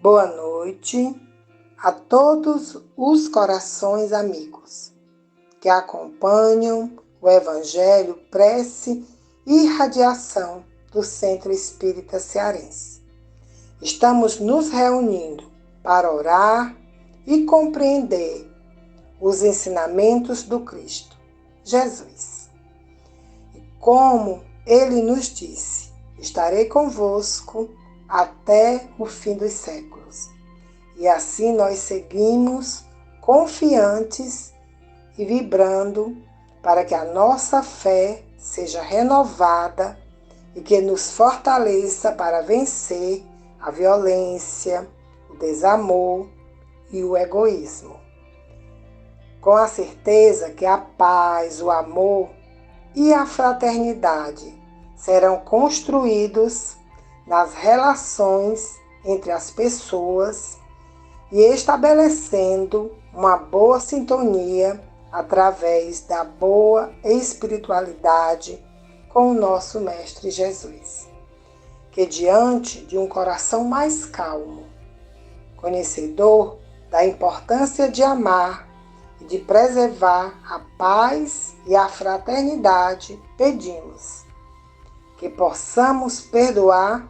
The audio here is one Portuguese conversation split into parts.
Boa noite a todos os corações amigos que acompanham o Evangelho, prece e radiação do Centro Espírita Cearense. Estamos nos reunindo para orar e compreender os ensinamentos do Cristo, Jesus. E como ele nos disse, estarei convosco até o fim dos séculos. E assim nós seguimos confiantes e vibrando para que a nossa fé seja renovada e que nos fortaleça para vencer a violência, o desamor e o egoísmo. Com a certeza que a paz, o amor e a fraternidade serão construídos nas relações entre as pessoas e estabelecendo uma boa sintonia através da boa espiritualidade com o nosso Mestre Jesus. Que diante de um coração mais calmo, conhecedor da importância de amar e de preservar a paz e a fraternidade, pedimos que possamos perdoar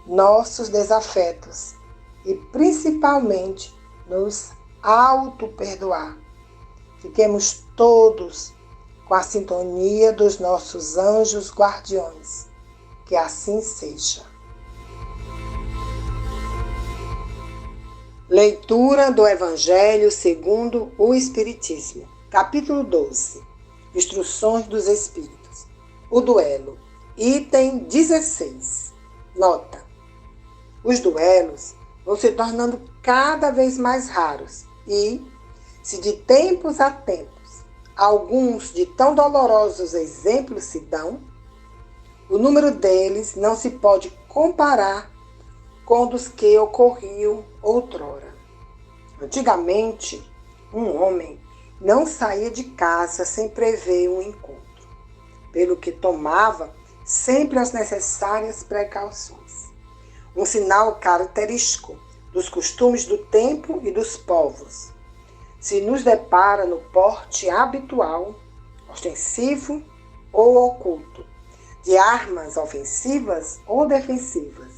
nossos desafetos e principalmente nos auto-perdoar. Fiquemos todos com a sintonia dos nossos anjos guardiões. Que assim seja. Leitura do Evangelho segundo o Espiritismo, capítulo 12. Instruções dos Espíritos. O duelo. Item 16. Nota. Os duelos vão se tornando cada vez mais raros e, se de tempos a tempos, alguns de tão dolorosos exemplos se dão, o número deles não se pode comparar com dos que ocorriam outrora. Antigamente, um homem não saía de casa sem prever um encontro, pelo que tomava sempre as necessárias precauções. Um sinal característico dos costumes do tempo e dos povos. Se nos depara no porte habitual, ostensivo ou oculto, de armas ofensivas ou defensivas.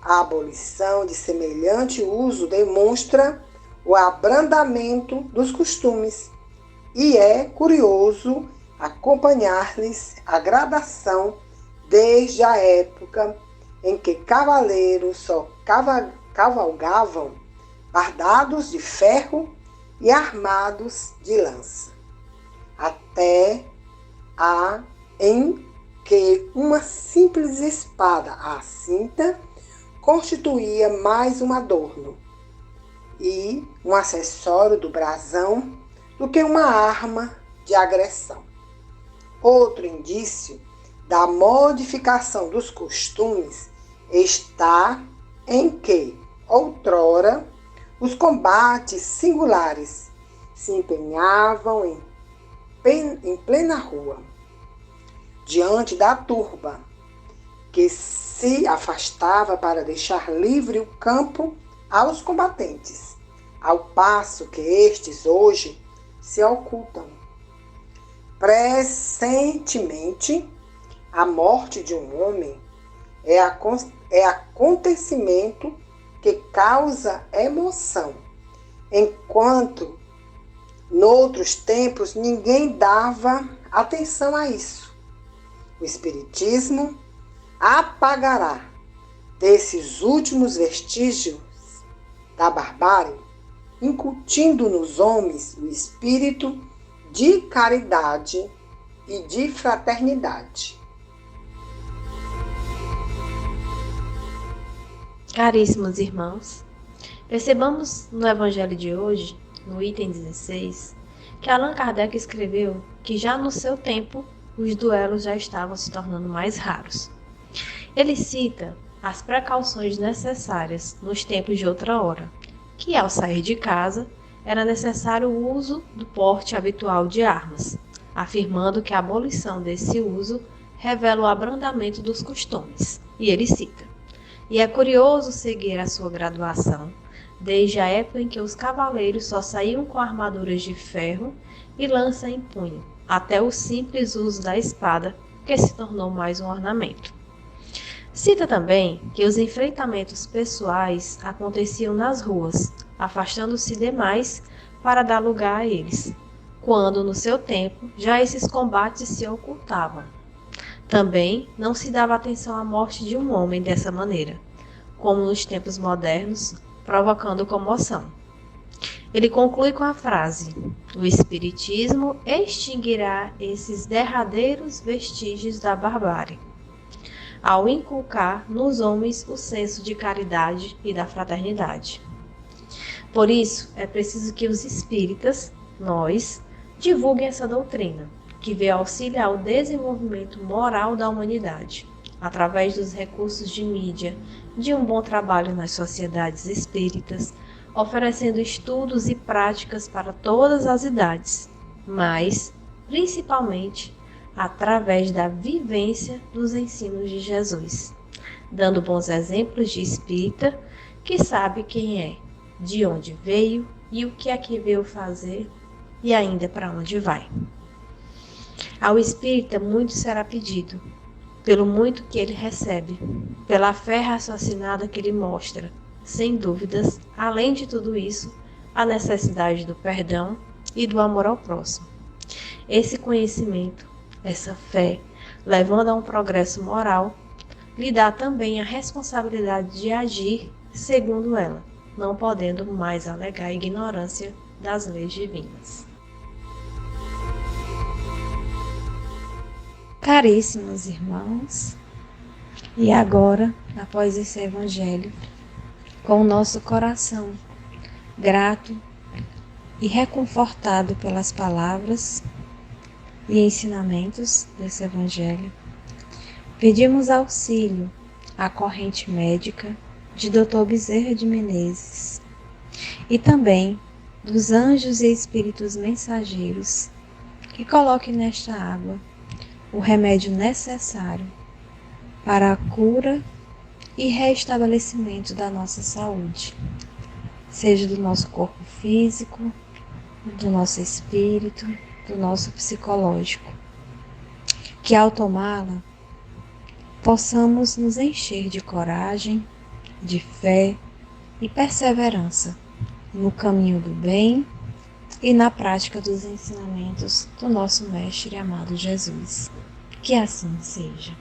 A abolição de semelhante uso demonstra o abrandamento dos costumes e é curioso acompanhar-lhes a gradação desde a época em que cavaleiros só cavalgavam bardados de ferro e armados de lança, até a em que uma simples espada à cinta constituía mais um adorno e um acessório do brasão do que uma arma de agressão. Outro indício da modificação dos costumes está em que, outrora, os combates singulares se empenhavam em plena rua, diante da turba, que se afastava para deixar livre o campo aos combatentes, ao passo que estes hoje se ocultam. Presentemente, a morte de um homem é acontecimento que causa emoção, enquanto noutros tempos ninguém dava atenção a isso. O Espiritismo apagará desses últimos vestígios da barbárie, incutindo nos homens o espírito de caridade e de fraternidade. Caríssimos irmãos, percebamos no Evangelho de hoje, no item 16, que Allan Kardec escreveu que já no seu tempo os duelos já estavam se tornando mais raros. Ele cita as precauções necessárias nos tempos de outra hora, que ao sair de casa era necessário o uso do porte habitual de armas, afirmando que a abolição desse uso revela o abrandamento dos costumes. E ele cita: E é curioso seguir a sua graduação, desde a época em que os cavaleiros só saíam com armaduras de ferro e lança em punho, até o simples uso da espada, que se tornou mais um ornamento. Cita também que os enfrentamentos pessoais aconteciam nas ruas, afastando-se demais para dar lugar a eles, quando no seu tempo já esses combates se ocultavam. Também não se dava atenção à morte de um homem dessa maneira, como nos tempos modernos, provocando comoção. Ele conclui com a frase: o Espiritismo extinguirá esses derradeiros vestígios da barbárie, ao inculcar nos homens o senso de caridade e da fraternidade. Por isso, é preciso que os espíritas, nós, divulguem essa doutrina, que veio auxiliar o desenvolvimento moral da humanidade, através dos recursos de mídia, de um bom trabalho nas sociedades espíritas, oferecendo estudos e práticas para todas as idades, mas, principalmente, através da vivência dos ensinos de Jesus, dando bons exemplos de espírita que sabe quem é, de onde veio e o que é que veio fazer e ainda para onde vai. Ao espírita muito será pedido, pelo muito que ele recebe, pela fé raciocinada que ele mostra, sem dúvidas, além de tudo isso, a necessidade do perdão e do amor ao próximo. Esse conhecimento, essa fé, levando a um progresso moral, lhe dá também a responsabilidade de agir segundo ela, não podendo mais alegar ignorância das leis divinas. Caríssimos irmãos, e agora, após esse evangelho, com o nosso coração grato e reconfortado pelas palavras e ensinamentos desse evangelho, pedimos auxílio à corrente médica de Dr. Bezerra de Menezes e também dos anjos e espíritos mensageiros que coloquem nesta água o remédio necessário para a cura e restabelecimento da nossa saúde, seja do nosso corpo físico, do nosso espírito, do nosso psicológico, que ao tomá-la possamos nos encher de coragem, de fé e perseverança no caminho do bem e na prática dos ensinamentos do nosso Mestre amado Jesus. Que assim seja.